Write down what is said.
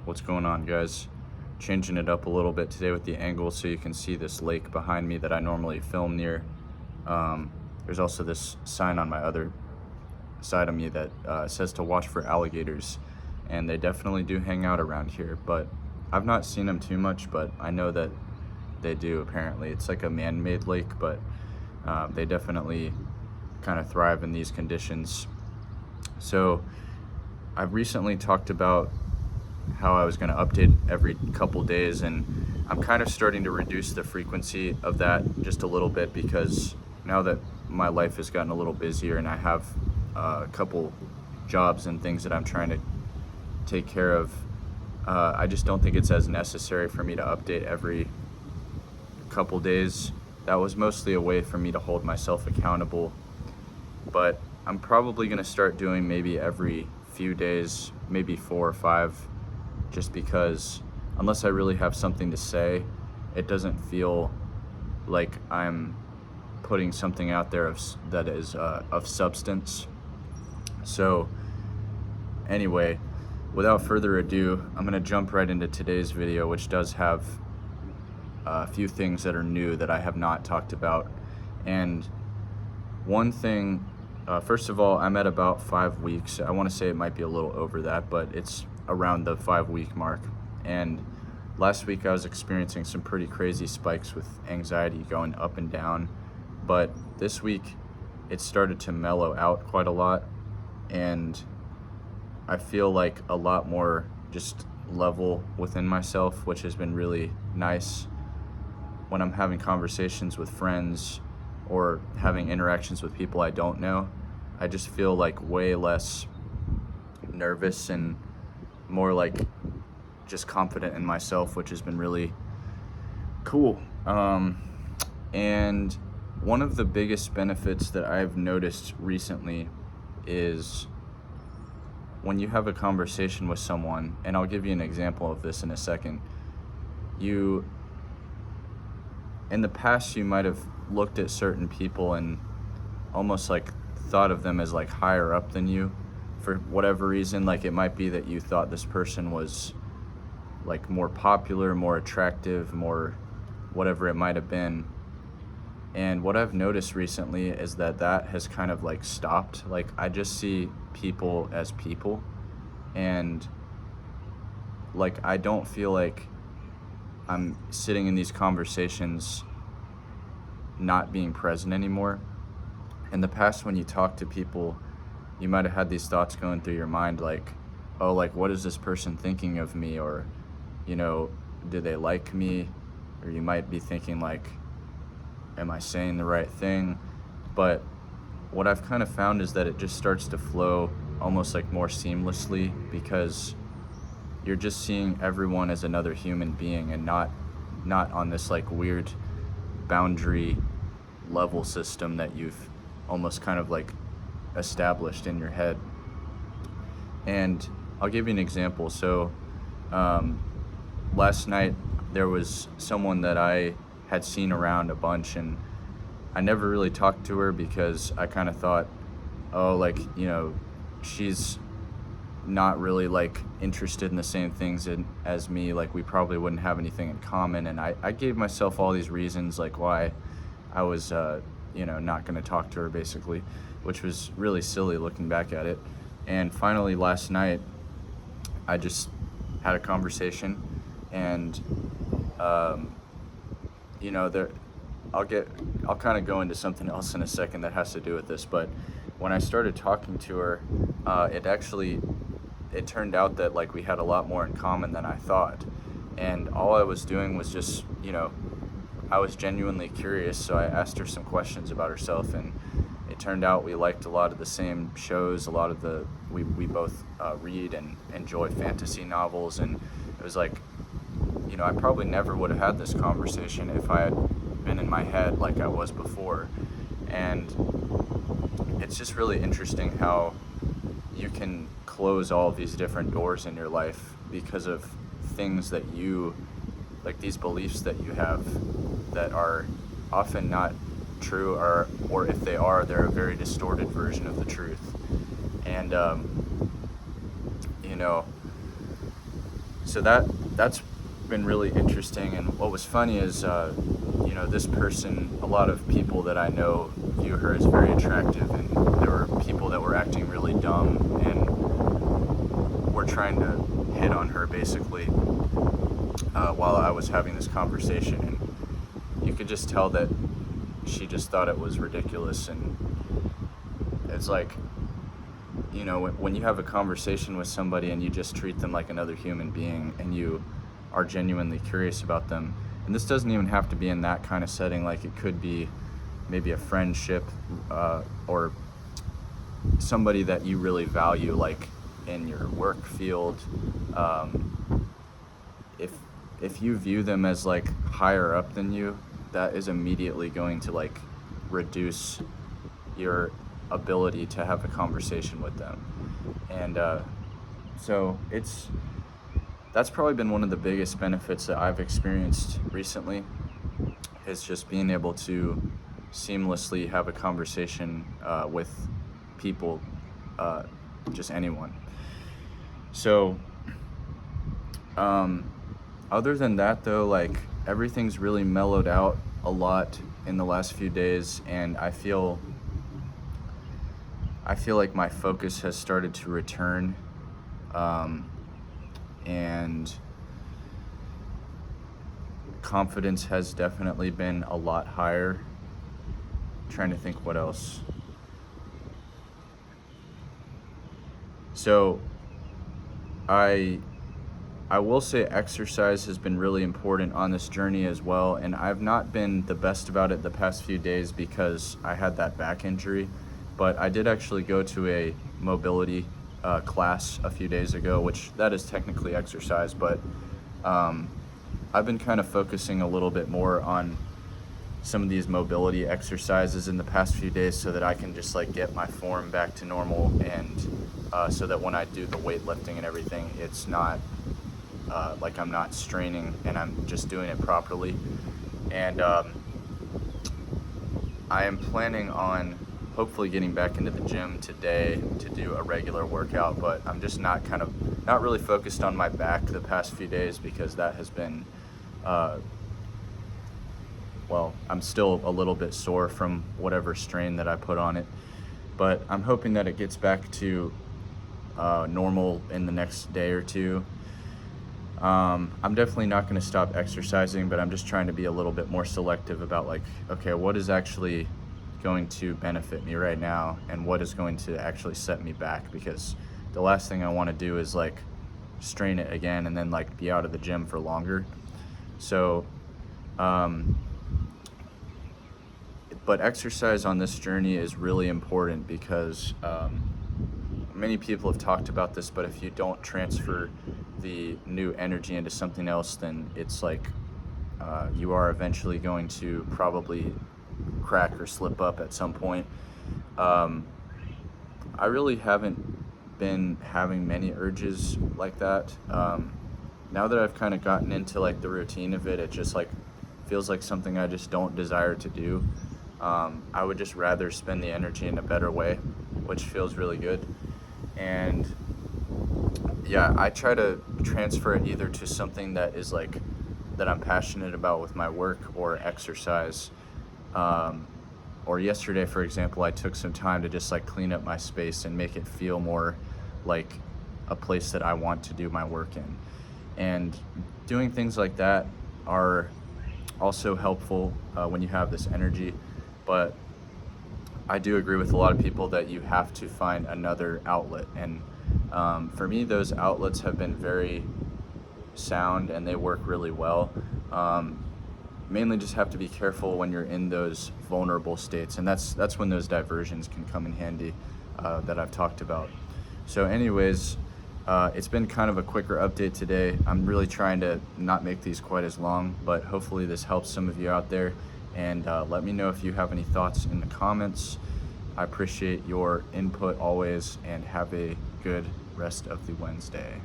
What's going on, guys? Changing it up a little bit today with the angle so you can see this lake behind me that I normally film near. There's also this sign on my other side of me that says to watch for alligators, and they definitely do hang out around here, but I've not seen them too much, but I know that they do apparently. It's like a man-made lake, but they definitely kind of thrive in these conditions. So I've recently talked about how I was going to update every couple days, and I'm kind of starting to reduce the frequency of that just a little bit, because now that my life has gotten a little busier and I have a couple jobs and things that I'm trying to take care of, I just don't think it's as necessary for me to update every couple days. That was mostly a way for me to hold myself accountable, but I'm probably going to start doing maybe every few days, maybe 4 or 5, just because unless I really have something to say, it doesn't feel like I'm putting something out there that is of substance. So anyway, without further ado, I'm going to jump right into today's video, which does have a few things that are new that I have not talked about. And one thing, first of all, I'm at about 5 weeks. I want to say it might be a little over that, but it's around the 5-week mark. And last week I was experiencing some pretty crazy spikes with anxiety going up and down, but this week it started to mellow out quite a lot, and I feel like a lot more just level within myself, which has been really nice. When I'm having conversations with friends or having interactions with people I don't know, I just feel like way less nervous and more like just confident in myself, which has been really cool. And one of the biggest benefits that I've noticed recently is when you have a conversation with someone, and I'll give you an example of this in a second. In the past, you might have looked at certain people and almost like thought of them as like higher up than you for whatever reason. Like it might be that you thought this person was like more popular, more attractive, more whatever it might have been. And what I've noticed recently is that has kind of like stopped. Like I just see people as people, and like I don't feel like I'm sitting in these conversations not being present anymore. In the past, when you talk to people, you might have had these thoughts going through your mind like, oh, like what is this person thinking of me? Or, do they like me? Or you might be thinking like, am I saying the right thing? But what I've kind of found is that it just starts to flow almost like more seamlessly, because you're just seeing everyone as another human being, and not on this like weird boundary level system that you've almost kind of like established in your head. And I'll give you an example. So last night there was someone that I had seen around a bunch, and I never really talked to her because I kind of thought, oh, like, she's not really like interested in the same things as me, like we probably wouldn't have anything in common. And I gave myself all these reasons like why I was not going to talk to her, basically, which was really silly looking back at it. And finally last night I just had a conversation, and I'll kind of go into something else in a second that has to do with this. But when I started talking to her, it turned out that like we had a lot more in common than I thought. And all I was doing was just, I was genuinely curious, so I asked her some questions about herself, and it turned out we liked a lot of the same shows. We both read and enjoy fantasy novels, and it was like, I probably never would have had this conversation if I had been in my head like I was before. And it's just really interesting how you can close all of these different doors in your life because of things that like these beliefs that you have that are often not true, or if they are, they're a very distorted version of the truth. And so that's been really interesting. And what was funny is, this person, a lot of people that I know view her as very attractive, and there were people that were acting really dumb and were trying to hit on her basically while I was having this conversation, and you could just tell that she just thought it was ridiculous. And it's like, when you have a conversation with somebody and you just treat them like another human being and you are genuinely curious about them, and this doesn't even have to be in that kind of setting, like it could be maybe a friendship or somebody that you really value, like in your work field. If you view them as like higher up than you, that is immediately going to like reduce your ability to have a conversation with them. And so that's probably been one of the biggest benefits that I've experienced recently, is just being able to seamlessly have a conversation with people, just anyone. So other than that though, like everything's really mellowed out a lot in the last few days, and I feel like my focus has started to return, and confidence has definitely been a lot higher. I'm trying to think what else. So I will say exercise has been really important on this journey as well, and I've not been the best about it the past few days because I had that back injury, but I did actually go to a mobility class a few days ago, which that is technically exercise, but I've been kind of focusing a little bit more on some of these mobility exercises in the past few days so that I can just like get my form back to normal, and so that when I do the weightlifting and everything, it's not like I'm not straining and I'm just doing it properly. And I am planning on hopefully getting back into the gym today to do a regular workout, but I'm just not really focused on my back the past few days because that has been I'm still a little bit sore from whatever strain that I put on it, but I'm hoping that it gets back to normal in the next day or two. I'm definitely not going to stop exercising, but I'm just trying to be a little bit more selective about like, okay, what is actually going to benefit me right now and what is going to actually set me back, because the last thing I want to do is like strain it again and then like be out of the gym for longer. So but exercise on this journey is really important because many people have talked about this, but if you don't transfer the new energy into something else, then it's like you are eventually going to probably crack or slip up at some point. I really haven't been having many urges like that. Now that I've kind of gotten into like the routine of it, it just like feels like something I just don't desire to do. I would just rather spend the energy in a better way, which feels really good. And yeah, I try to transfer it either to something that is like that I'm passionate about with my work or exercise. Or yesterday, for example, I took some time to just like clean up my space and make it feel more like a place that I want to do my work in. And doing things like that are also helpful when you have this energy. But I do agree with a lot of people that you have to find another outlet. And for me, those outlets have been very sound and they work really well. Mainly just have to be careful when you're in those vulnerable states, and that's when those diversions can come in handy that I've talked about. So anyways, it's been kind of a quicker update today. I'm really trying to not make these quite as long, but hopefully this helps some of you out there, and let me know if you have any thoughts in the comments. I appreciate your input always, and have a good rest of the Wednesday.